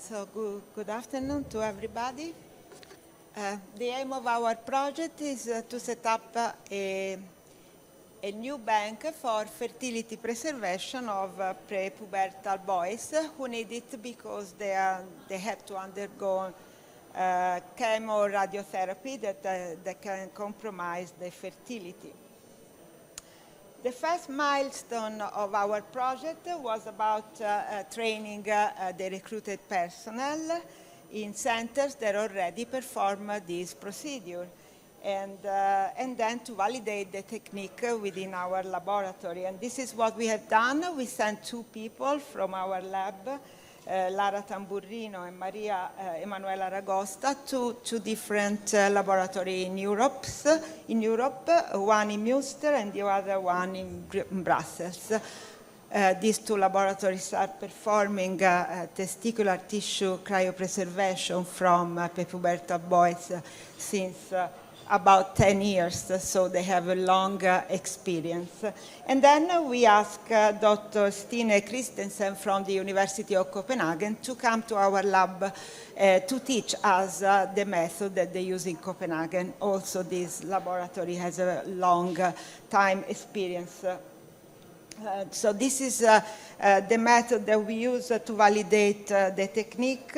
So good afternoon to everybody. The aim of our project is to set up a new bank for fertility preservation of prepubertal boys who need it because they have to undergo chemoradiotherapy that can compromise their fertility. The first milestone of our project was about training the recruited personnel in centers that already perform this procedure, and then to validate the technique within our laboratory. And this is what we have done. We sent 2 people from our lab, Lara Tamburrino and Maria Emanuela Ragosta, to 2 different laboratories in Europe, one in Münster and the other one in Brussels. These 2 laboratories are performing testicular tissue cryopreservation from prepubertal boys since about 10 years, so they have a long experience. And then we asked Dr. Stine Christensen from the University of Copenhagen to come to our lab to teach us the method that they use in Copenhagen. Also, this laboratory has a long time experience. So this is the method that we use to validate the technique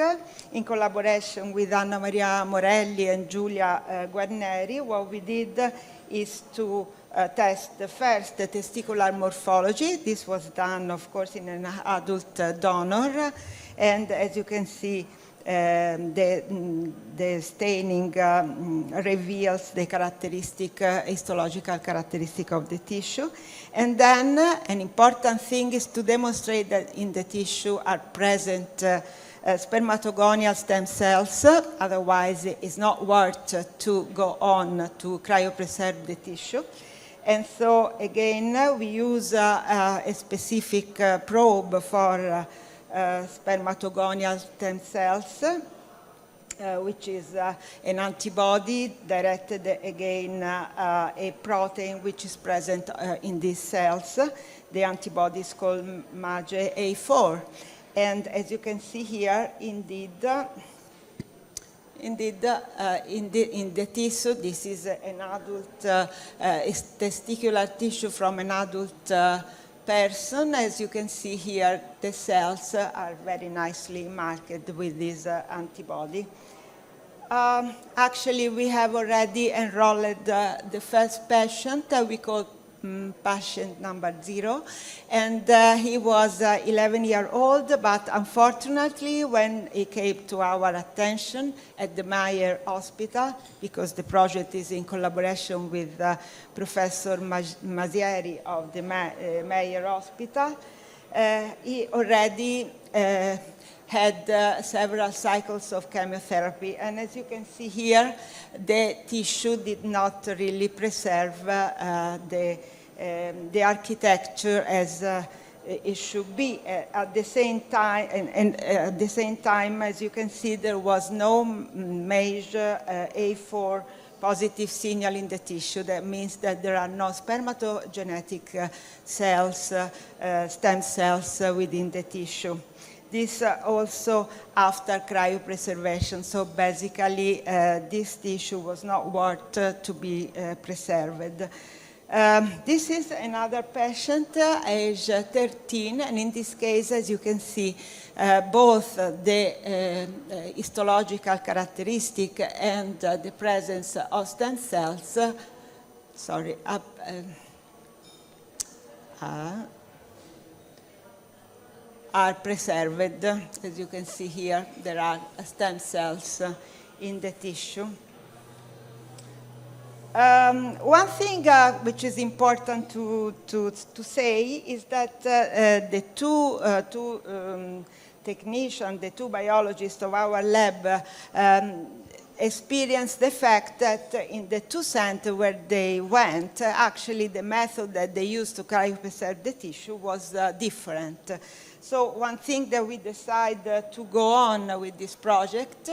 in collaboration with Anna Maria Morelli and Giulia Guarneri. What we did is to test first the testicular morphology. This was done, of course, in an adult donor. And as you can see, the staining reveals the histological characteristic of the tissue. And then an important thing is to demonstrate that in the tissue are present spermatogonial stem cells, otherwise it's not worth to go on to cryopreserve the tissue. And so again, we use a specific probe for spermatogonial stem cells, which is an antibody directed again a protein which is present in these cells. The antibody is called MAGE-A4. And as you can see here, indeed, in the tissue, this is an adult testicular tissue from an adult person. As you can see here, the cells are very nicely marked with this antibody. Actually, we have already enrolled the first patient. We call patient number 0, and he was 11 years old, but unfortunately, when he came to our attention at the Meyer Hospital, because the project is in collaboration with Professor Masieri of the Meyer Hospital, he already had several cycles of chemotherapy. And as you can see here, the tissue did not really preserve the architecture as it should be. At the same time, at the same time, as you can see, there was no major A4 positive signal in the tissue. That means that there are no spermatogenetic cells, stem cells within the tissue. This also after cryopreservation. So basically, this tissue was not worth to be preserved. This is another patient, age 13, and in this case, as you can see, both the histological characteristic and the presence of stem cells, are preserved. As you can see here, there are stem cells in the tissue. One thing which is important to say is that the two technicians, the 2 biologists of our lab experienced the fact that in the 2 centers where they went, actually the method that they used to cryopreserve the tissue was different. So one thing that we decided to go on with this project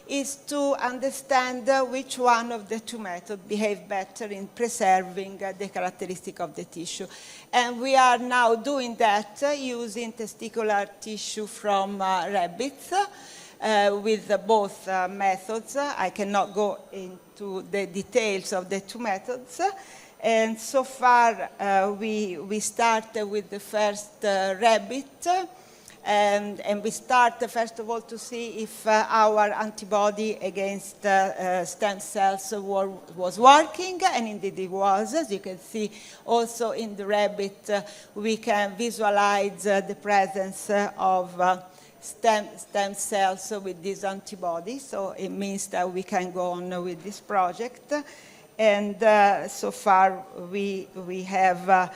is to understand which one of the 2 methods behave better in preserving the characteristic of the tissue. And we are now doing that using testicular tissue from rabbits. with both methods. I cannot go into the details of the two methods. And so far, we started with the first rabbit. And we start, first of all, to see if our antibody against stem cells was working, and indeed it was. As you can see, also in the rabbit, we can visualize the presence of stem cells with this antibody. So it means that we can go on with this project. And so far, we have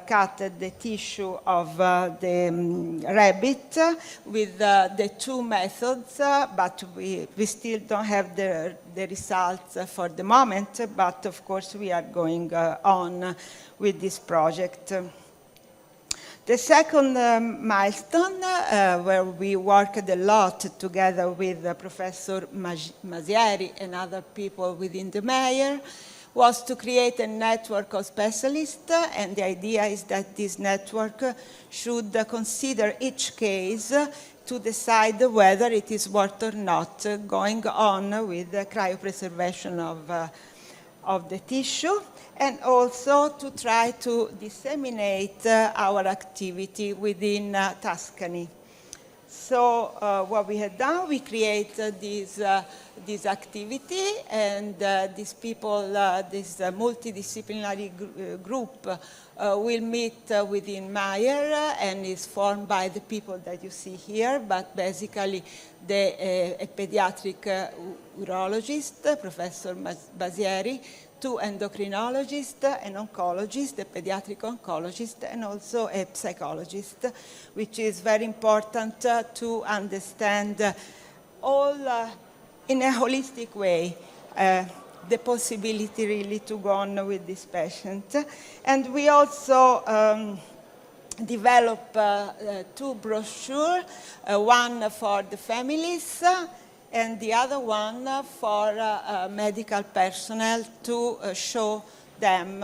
cut the tissue of the rabbit with the two methods, but we still don't have the results for the moment. But of course, we are going on with this project. The second milestone, where we worked a lot together with Professor Masieri and other people within the Mayer, was to create a network of specialists, and the idea is that this network should consider each case to decide whether it is worth or not going on with the cryopreservation of the tissue, and also to try to disseminate our activity within Tuscany. So what we have done, we created this activity, and these people, this multidisciplinary group will meet within Mayer, and is formed by the people that you see here, but basically a pediatric urologist, Professor Masieri, two endocrinologists, an oncologist, a pediatric oncologist, and also a psychologist, which is very important to understand all in a holistic way the possibility really to go on with this patient. And we also develop two brochures, one for the families and the other one for medical personnel to show them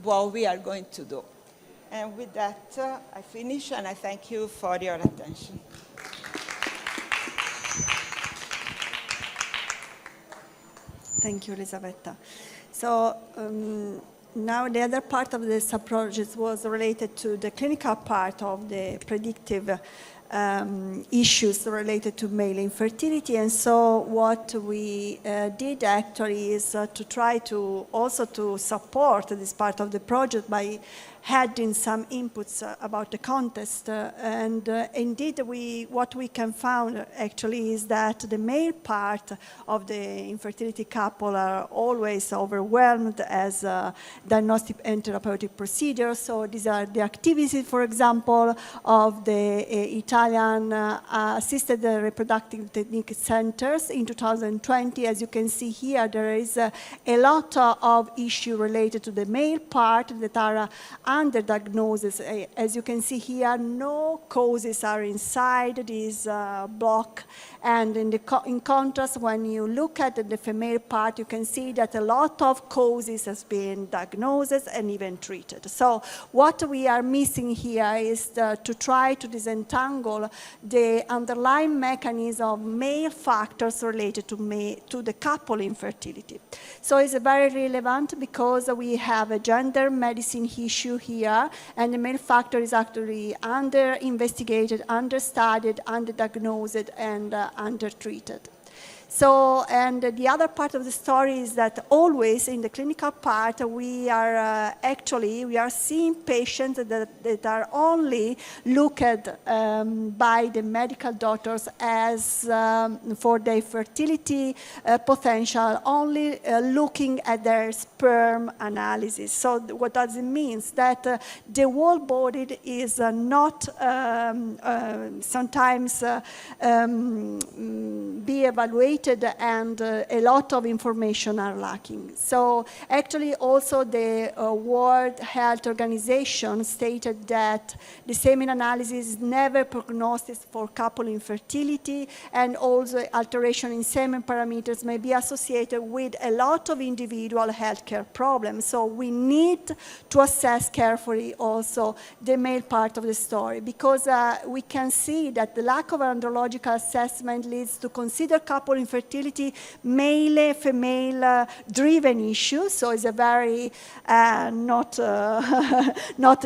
what we are going to do. And with that, I finish, and I thank you for your attention. Thank you, Elisabetta. So now the other part of the sub-project was related to the clinical part of the predictive issues related to male infertility. And so what we did actually is to try to also to support this part of the project by adding some inputs about the contest. And indeed, what we can find actually is that the male part of the infertility couple are always overwhelmed as diagnostic and therapeutic procedures. So these are the activities, for example, of the Italian assisted reproductive technique centers in 2020. As you can see here, there is a lot of issues related to the male part that are under diagnosis. As you can see here, no causes are inside this block. And in contrast, when you look at the female part, you can see that a lot of causes has been diagnosed and even treated. So what we are missing here is to try to disentangle the underlying mechanism of male factors related to the couple infertility. So it's very relevant because we have a gender medicine issue here, and the male factor is actually under-investigated, under-studied, under-diagnosed, and under-treated. So, and the other part of the story is that always in the clinical part, we are seeing patients that are only looked at by the medical doctors as for their fertility potential, only looking at their sperm analysis. So what does it mean? That the whole body is not sometimes be evaluated outdated and a lot of information are lacking. So actually also the World Health Organization stated that the semen analysis is never prognosis for couple infertility, and also alteration in semen parameters may be associated with a lot of individual healthcare problems. So we need to assess carefully also the male part of the story, because we can see that the lack of andrological assessment leads to consider couple infertility male-female driven issue, so it's a very not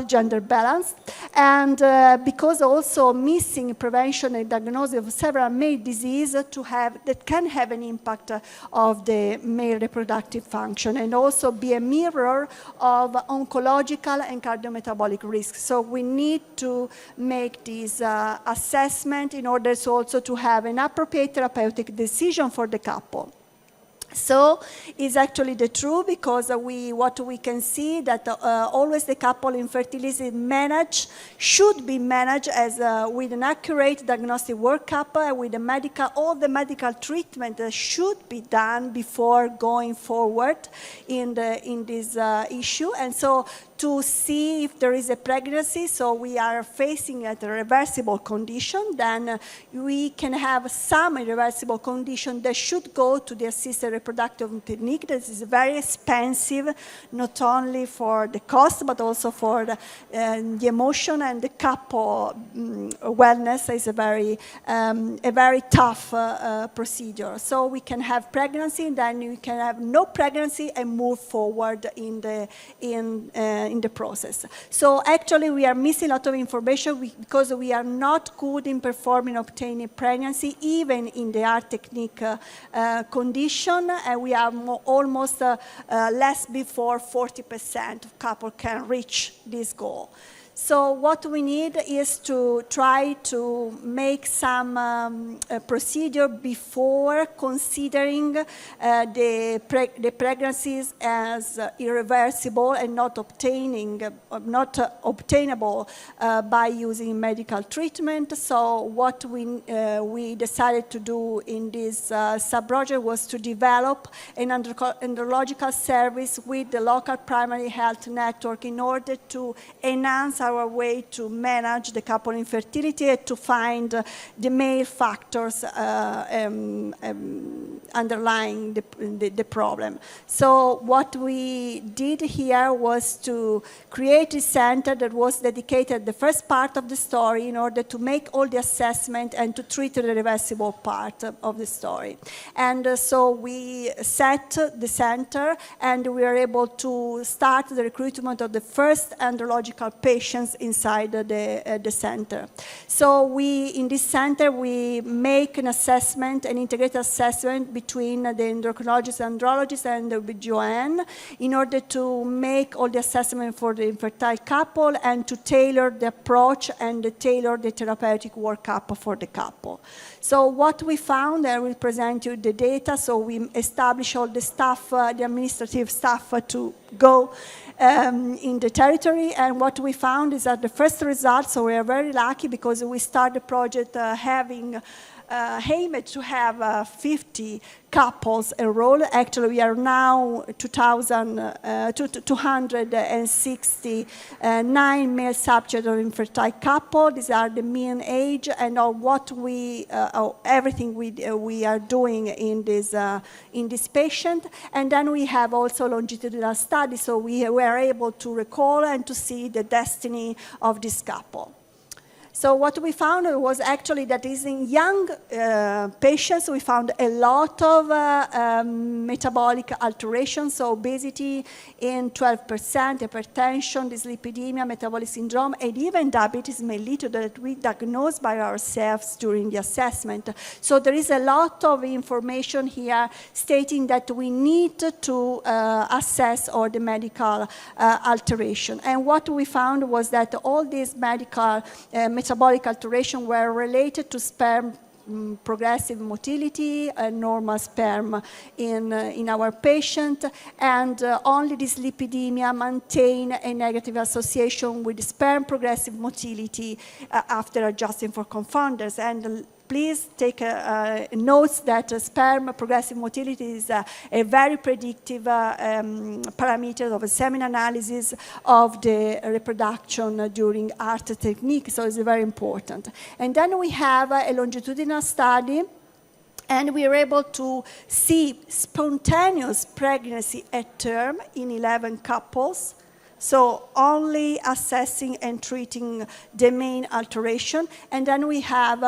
gender balanced, and because also missing prevention and diagnosis of several male diseases that can have an impact of the male reproductive function, and also be a mirror of oncological and cardiometabolic risks. So we need to make this assessment in order to also to have an appropriate therapeutic decision for the couple. So it's actually the truth, because what we can see that always the couple infertility should be managed as with an accurate diagnostic workup, with all the medical treatment that should be done before going forward in this issue. And so to see if there is a pregnancy, so we are facing a reversible condition, then we can have some irreversible condition that should go to the assisted reproductive technique. This is very expensive, not only for the cost, but also for the emotion and the couple wellness. Is a very tough procedure. So we can have pregnancy, then we can have no pregnancy and move forward in the process. So actually we are missing a lot of information because we are not good in performing obtaining pregnancy, even in the art technique condition, and we are almost less before 40% of couples can reach this goal. So what we need is to try to make some procedure before considering the pregnancies as irreversible and not obtainable by using medical treatment. So what we decided to do in this sub-project was to develop an andrological service with the local primary health network in order to enhance our way to manage the couple infertility and to find the male factors underlying the problem. So what we did here was to create a center that was dedicated the first part of the story in order to make all the assessment and to treat the reversible part of the story. And so we set the center, and we were able to start the recruitment of the first andrological patients inside the center. So in this center, we make an assessment, an integrated assessment between the endocrinologist, andrologist, and the OBGYN in order to make all the assessment for the infertile couple and to tailor the approach and tailor the therapeutic workup for the couple. So what we found, I will present you the data. So we established all the staff, the administrative staff to go in the territory, and what we found is that the first results, so we are very lucky because we started the project having aimed to have 50 couples enrolled. Actually, we are now 269 male subjects of infertile couple. These are the mean age, and what everything we are doing in this patient. And then we have also longitudinal studies, so we were able to recall and to see the destiny of this couple. So what we found was actually that is in young patients, we found a lot of metabolic alterations, so obesity in 12%, hypertension, dyslipidemia, metabolic syndrome, and even diabetes mellitus that we diagnosed by ourselves during the assessment. So there is a lot of information here stating that we need to assess all the medical alteration. And what we found was that all these medical metabolic alterations were related to sperm progressive motility and normal sperm in our patient, and only dyslipidemia maintain a negative association with sperm progressive motility after adjusting for confounders. And please take notes that sperm progressive motility is a very predictive parameter of a semen analysis of the reproduction during ART technique, so it's very important. And then we have a longitudinal study, and we were able to see spontaneous pregnancy at term in 11 couples. So only assessing and treating the main alteration. And then we have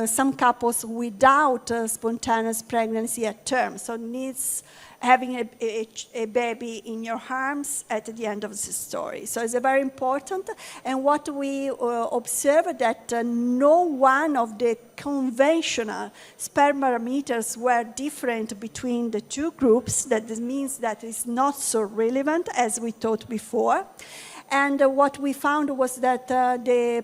some couples without spontaneous pregnancy at term. So needs having a baby in your arms at the end of the story. So it's very important. And what we observed that no one of the conventional sperm parameters were different between the two groups. That means that it's not so relevant as we thought before. And what we found was that the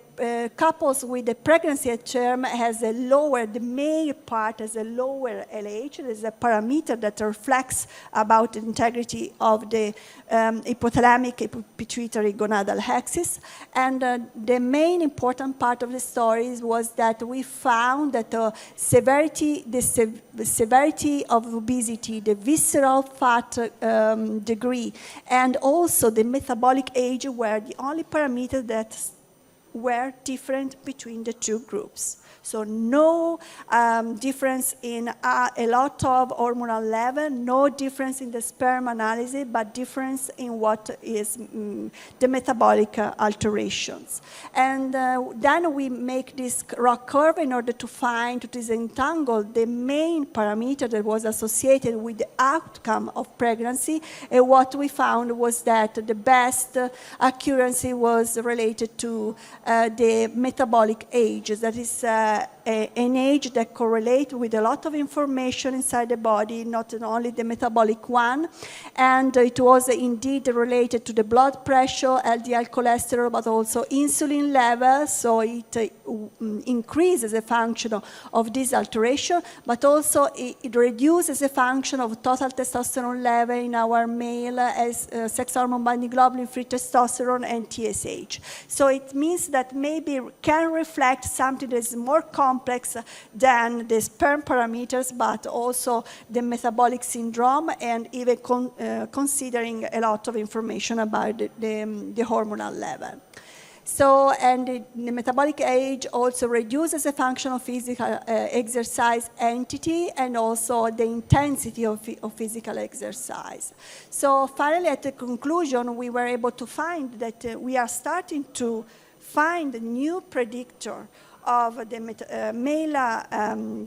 couples with the pregnancy at term has a lower, the male part has a lower LH. There's a parameter that reflects about the integrity of the hypothalamic pituitary gonadal axis. And the main important part of the story was that we found that the severity of obesity, the visceral fat degree, and also the metabolic age were the only parameters that were different between the two groups. So no difference in a lot of hormonal level, no difference in the sperm analysis, but difference in what is the metabolic alterations. And then we make this rock curve in order to find, to disentangle the main parameter that was associated with the outcome of pregnancy. And what we found was that the best accuracy was related to the metabolic age, that is an age that correlates with a lot of information inside the body, not only the metabolic one. And it was indeed related to the blood pressure, LDL cholesterol, but also insulin levels. So it increases a function of this alteration, but also it reduces a function of total testosterone level in our male as sex hormone binding globulin, free testosterone, and TSH. So it means that maybe can reflect something that is more complex than the sperm parameters, but also the metabolic syndrome, and even considering a lot of information about the hormonal level. So, and the metabolic age also reduces the function of physical exercise entity and also the intensity of physical exercise. So finally, at the conclusion, we were able to find that we are starting to find a new predictor of the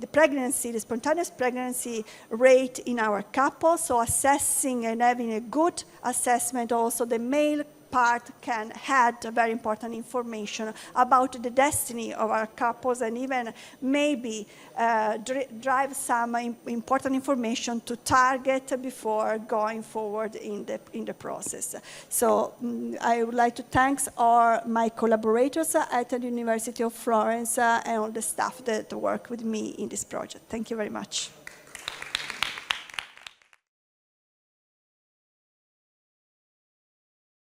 the pregnancy, the spontaneous pregnancy rate in our couple. So assessing and having a good assessment, also the male part can add very important information about the destiny of our couples, and even maybe drive some important information to target before going forward in the process. So I would like to thank my collaborators at the University of Florence and all the staff that work with me in this project. Thank you very much.